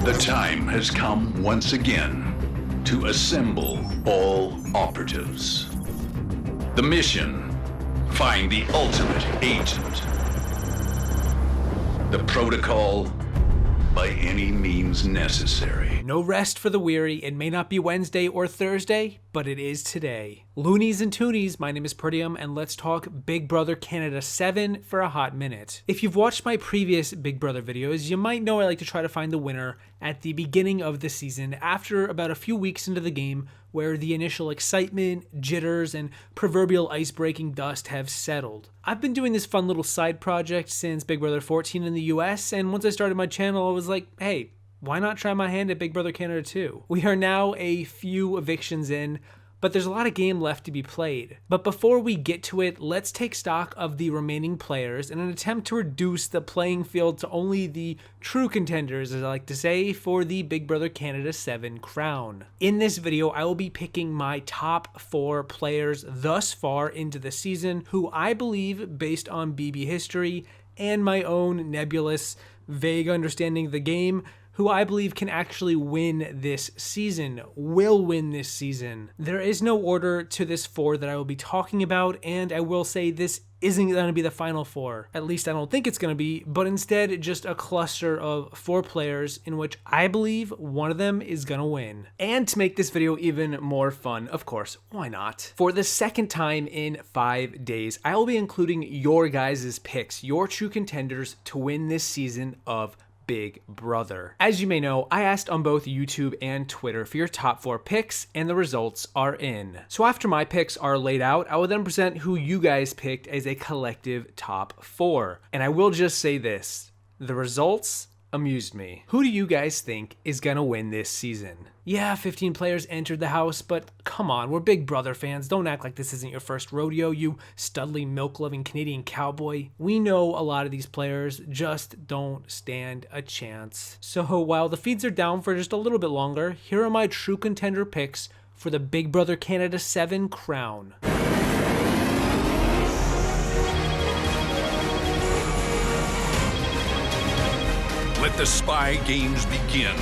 The time has come once again to assemble all operatives. The mission: find the ultimate agent. The protocol: by any means necessary. No rest for the weary. It may not be Wednesday or Thursday, but it is today. Loonies and toonies, my name is Peridiam, and let's talk Big Brother Canada 7 for a hot minute. If you've watched my previous Big Brother videos, you might know I like to try to find the winner at the beginning of the season, after about a few weeks into the game, where the initial excitement, jitters, and proverbial ice-breaking dust have settled. I've been doing this fun little side project since Big Brother 14 in the US, and once I started my channel, I was like, hey, why not try my hand at Big Brother Canada 2? We are now a few evictions in, but there's a lot of game left to be played. But before we get to it, let's take stock of the remaining players in an attempt to reduce the playing field to only the true contenders, as I like to say, for the Big Brother Canada 7 crown. In this video, I will be picking my top 4 players thus far into the season, who I believe, based on BB history and my own nebulous, vague understanding of the game, who I believe can actually win this season, will win this season. There is no order to this 4 that I will be talking about, and I will say this isn't going to be the final 4. At least I don't think it's going to be, but instead just a cluster of 4 players in which I believe one of them is going to win. And to make this video even more fun, of course, why not? For the second time in 5 days, I will be including your guys' picks, your true contenders to win this season of Big Brother. As you may know, I asked on both YouTube and Twitter for your top 4 picks, and the results are in. So after my picks are laid out, I will then present who you guys picked as a collective top 4. And I will just say this, the results amused me. Who do you guys think is gonna win this season? Yeah, 15 players entered the house, but come on, we're Big Brother fans. Don't act like this isn't your first rodeo, you studly, milk-loving Canadian cowboy. We know a lot of these players just don't stand a chance. So while the feeds are down for just a little bit longer, here are my true contender picks for the Big Brother Canada 7 crown. Let the spy games begin.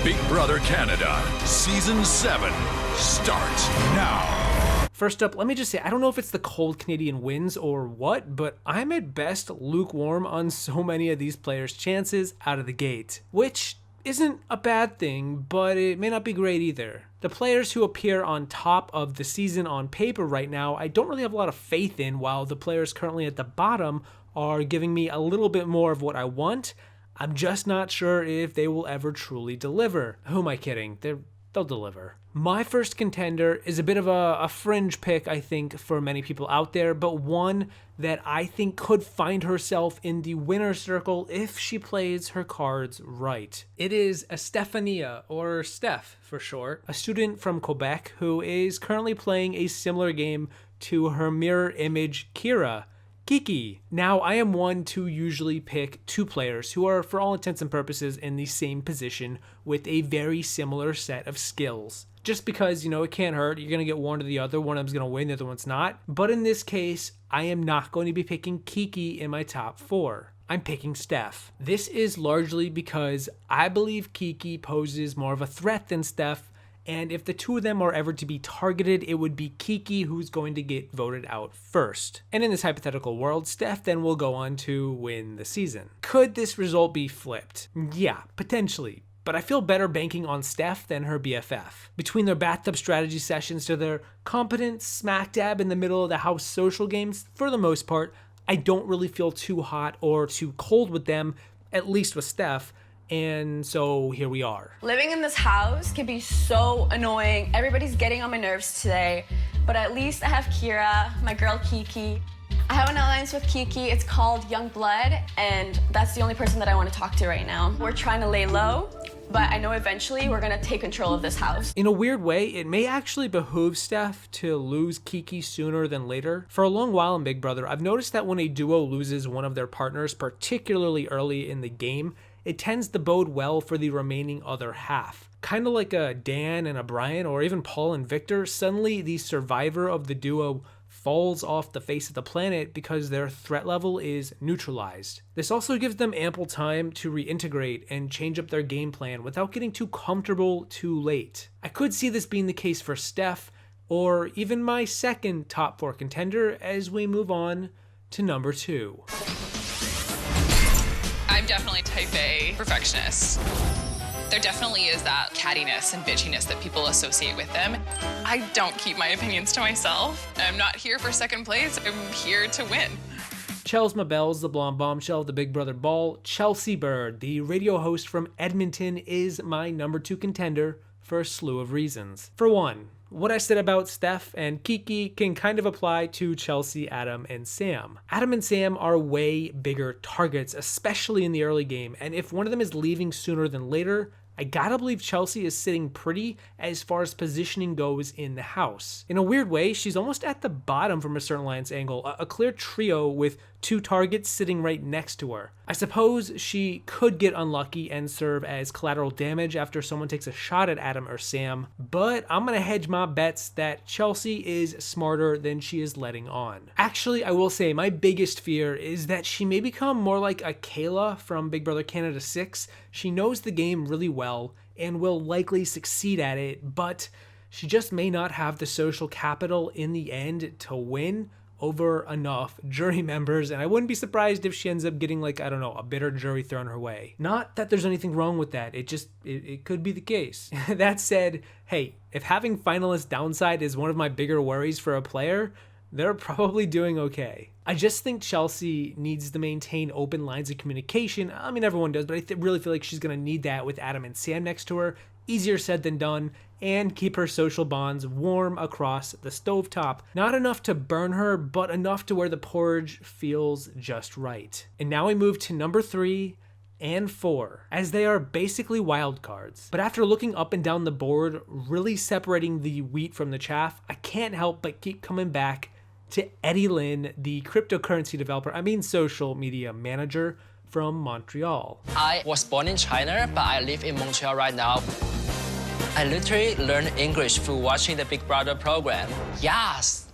Big Brother Canada Season 7 starts now. First up, let me just say, I don't know if it's the cold Canadian winds or what, but I'm at best lukewarm on so many of these players' chances out of the gate, which isn't a bad thing, but it may not be great either. The players who appear on top of the season on paper right now, I don't really have a lot of faith in, while the players currently at the bottom are giving me a little bit more of what I want. I'm just not sure if they will ever truly deliver. Who am I kidding? They'll deliver. My first contender is a bit of a fringe pick, I think, for many people out there, but one that I think could find herself in the winner's circle if she plays her cards right. It is Estefania, or Steph for short, a student from Quebec who is currently playing a similar game to her mirror image Kiera. Kiki. Now, I am one to usually pick 2 players who are, for all intents and purposes, in the same position with a very similar set of skills. Just because, you know, it can't hurt. You're going to get one or the other. One of them's going to win, the other one's not. But in this case, I am not going to be picking Kiki in my top 4. I'm picking Steph. This is largely because I believe Kiki poses more of a threat than Steph, and if the 2 of them are ever to be targeted, it would be Kiki who's going to get voted out first. And in this hypothetical world, Steph then will go on to win the season. Could this result be flipped? Yeah, potentially. But I feel better banking on Steph than her BFF. Between their bathtub strategy sessions to their competent smack dab in the middle of the house social games, for the most part, I don't really feel too hot or too cold with them, at least with Steph. And so here we are. Living in this house can be so annoying. Everybody's getting on my nerves today, but at least I have Kiera, my girl Kiki. I have an alliance with Kiki. It's called Young Blood, and that's the only person that I want to talk to right now. We're trying to lay low, but I know eventually we're gonna take control of this house. In a weird way, it may actually behoove Steph to lose Kiki sooner than later. For a long while in Big Brother, I've noticed that when a duo loses one of their partners, particularly early in the game, it tends to bode well for the remaining other half. Kind of like a Dan and a Brian, or even Paul and Victor, suddenly the survivor of the duo falls off the face of the planet because their threat level is neutralized. This also gives them ample time to reintegrate and change up their game plan without getting too comfortable too late. I could see this being the case for Steph, or even my second top 4 contender as we move on to number 2. I'm definitely type A perfectionist. There definitely is that cattiness and bitchiness that people associate with them. I don't keep my opinions to myself. I'm not here for second place. I'm here to win. Chels Mabels, the blonde bombshell of the Big Brother Ball, Chelsea Bird, the radio host from Edmonton, is my number 2 contender for a slew of reasons. For one, what I said about Steph and Kiki can kind of apply to Chelsea, Adam, and Sam. Adam and Sam are way bigger targets, especially in the early game, and if one of them is leaving sooner than later, I gotta believe Chelsea is sitting pretty as far as positioning goes in the house. In a weird way, she's almost at the bottom from a certain alliance angle, a clear trio with 2 targets sitting right next to her. I suppose she could get unlucky and serve as collateral damage after someone takes a shot at Adam or Sam, but I'm gonna hedge my bets that Chelsea is smarter than she is letting on. Actually, I will say my biggest fear is that she may become more like a Kayla from Big Brother Canada 6. She knows the game really well and will likely succeed at it, but she just may not have the social capital in the end to win over enough jury members, and I wouldn't be surprised if she ends up getting, like, I don't know, a bitter jury thrown her way. Not that there's anything wrong with that, it could be the case. That said, hey, if having finalist downside is one of my bigger worries for a player, they're probably doing okay. I just think Chelsea needs to maintain open lines of communication. I mean, everyone does, but I really feel like she's gonna need that with Adam and Sam next to her. Easier said than done, and keep her social bonds warm across the stovetop. Not enough to burn her, but enough to where the porridge feels just right. And now we move to number 3 and 4, as they are basically wild cards. But after looking up and down the board, really separating the wheat from the chaff, I can't help but keep coming back to Eddie Lin, the cryptocurrency developer, social media manager from Montreal. I was born in China, but I live in Montreal right now. I literally learned English through watching the Big Brother program. Yes.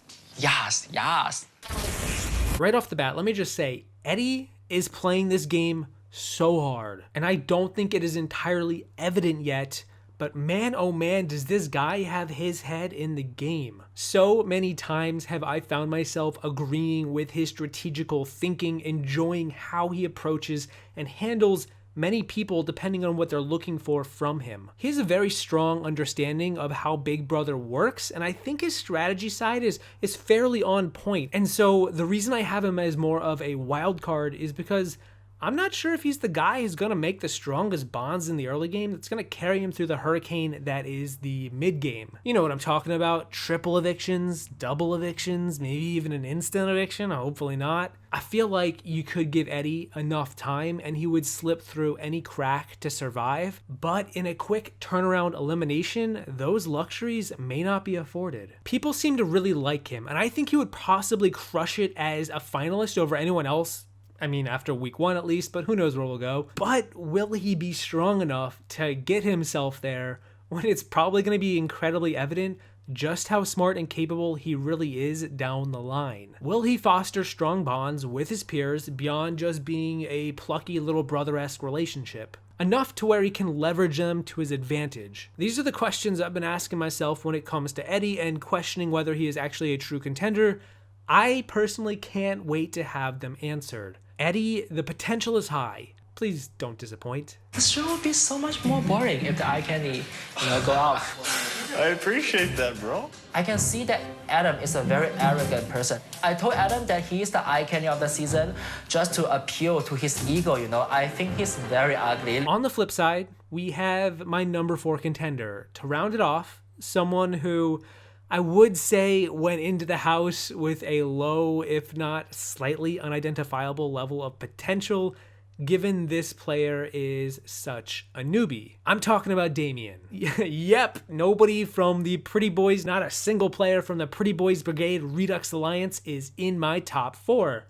Right off the bat, let me just say, Eddie is playing this game so hard, and I don't think it is entirely evident yet, but man, oh man, does this guy have his head in the game. So many times have I found myself agreeing with his strategical thinking, enjoying how he approaches and handles many people depending on what they're looking for from him. He has a very strong understanding of how Big Brother works, and I think his strategy side is fairly on point. And so the reason I have him as more of a wild card is because I'm not sure if he's the guy who's going to make the strongest bonds in the early game that's going to carry him through the hurricane that is the mid game. You know what I'm talking about? Triple evictions, double evictions, maybe even an instant eviction, hopefully not. I feel like you could give Eddie enough time and he would slip through any crack to survive, but in a quick turnaround elimination, those luxuries may not be afforded. People seem to really like him, and I think he would possibly crush it as a finalist over anyone else. I mean, after week 1 at least, but who knows where we'll go. But will he be strong enough to get himself there when it's probably going to be incredibly evident just how smart and capable he really is down the line? Will he foster strong bonds with his peers beyond just being a plucky little brother-esque relationship? Enough to where he can leverage them to his advantage. These are the questions I've been asking myself when it comes to Eddie and questioning whether he is actually a true contender. I personally can't wait to have them answered. Eddie, the potential is high. Please don't disappoint. The show would be so much more boring if the eye candy, go off. I appreciate that, bro. I can see that Adam is a very arrogant person. I told Adam that he is the eye candy of the season just to appeal to his ego, I think he's very ugly. On the flip side, we have my number 4 contender. To round it off, someone who I would say went into the house with a low, if not slightly unidentifiable level of potential, given this player is such a newbie. I'm talking about Damien. Yep, nobody from the Pretty Boys, not a single player from the Pretty Boys Brigade Redux Alliance is in my top 4.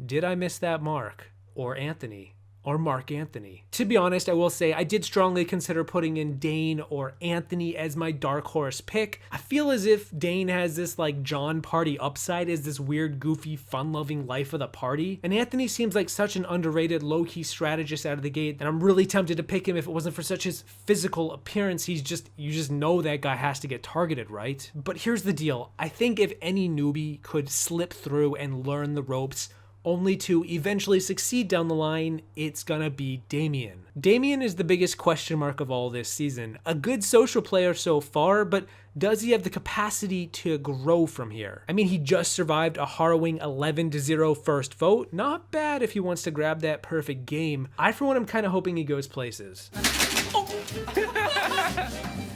Did I miss that mark? Or Anthony? or Mark Anthony. To be honest, I will say I did strongly consider putting in Dane or Anthony as my dark horse pick. I feel as if Dane has this like John Party upside as this weird, goofy, fun-loving life of the party, and Anthony seems like such an underrated, low-key strategist out of the gate, and I'm really tempted to pick him if it wasn't for such his physical appearance. You just know that guy has to get targeted, right? But here's the deal. I think if any newbie could slip through and learn the ropes only to eventually succeed down the line, it's gonna be Damien. Damien is the biggest question mark of all this season. A good social player so far, but does he have the capacity to grow from here? I mean, he just survived a harrowing 11-0 first vote. Not bad if he wants to grab that perfect game. I, for one, am kind of hoping he goes places.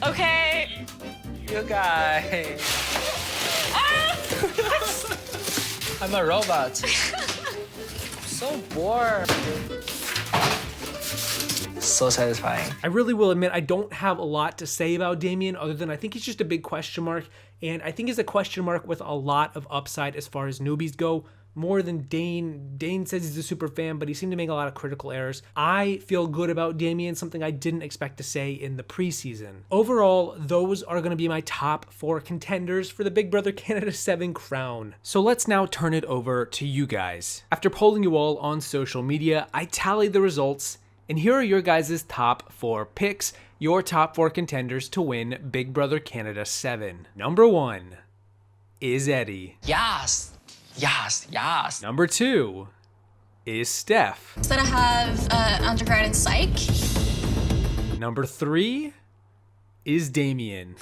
Okay. You guys. Ah! I'm a robot. So bored. So satisfying. I really will admit I don't have a lot to say about Damien other than I think he's just a big question mark, and I think he's a question mark with a lot of upside as far as newbies go, more than Dane. Dane says he's a super fan, but he seemed to make a lot of critical errors. I feel good about Damien, something I didn't expect to say in the preseason. Overall, those are going to be my top 4 contenders for the Big Brother Canada 7 crown. So let's now turn it over to you guys. After polling you all on social media, I tallied the results, and here are your guys' top 4 picks, your top 4 contenders to win Big Brother Canada 7. Number 1 is Eddie. Yes. Yes, yes. Number 2 is Steph. Instead I have undergrad in psych. Number 3 is Damien.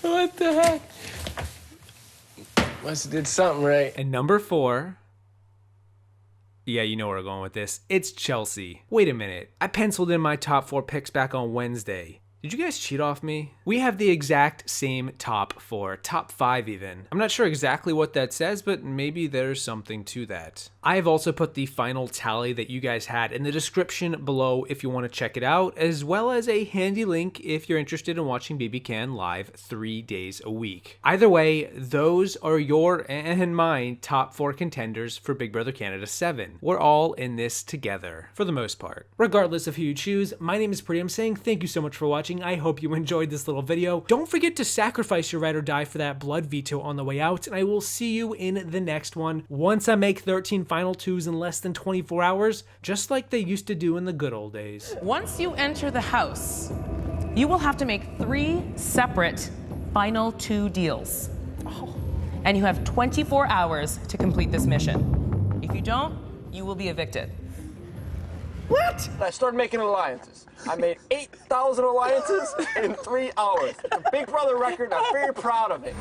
What the heck? Must have did something right. And number 4, yeah, you know where we're going with this, it's Chelsea. Wait a minute, I penciled in my top 4 picks back on Wednesday. Did you guys cheat off me? We have the exact same top 4, top 5 even. I'm not sure exactly what that says, but maybe there's something to that. I have also put the final tally that you guys had in the description below if you want to check it out, as well as a handy link if you're interested in watching BBCan live 3 days a week. Either way, those are your and mine top 4 contenders for Big Brother Canada 7. We're all in this together, for the most part. Regardless of who you choose, my name is Peridiam saying thank you so much for watching. I hope you enjoyed this little video. Don't forget to sacrifice your ride or die for that blood veto on the way out, and I will see you in the next one once I make 13 final 2s in less than 24 hours, just like they used to do in the good old days. Once you enter the house, you will have to make 3 separate final 2 deals. And you have 24 hours to complete this mission. If you don't, you will be evicted. What? I started making alliances. I made 8,000 alliances in 3 hours. It's a Big Brother record. I'm very proud of it.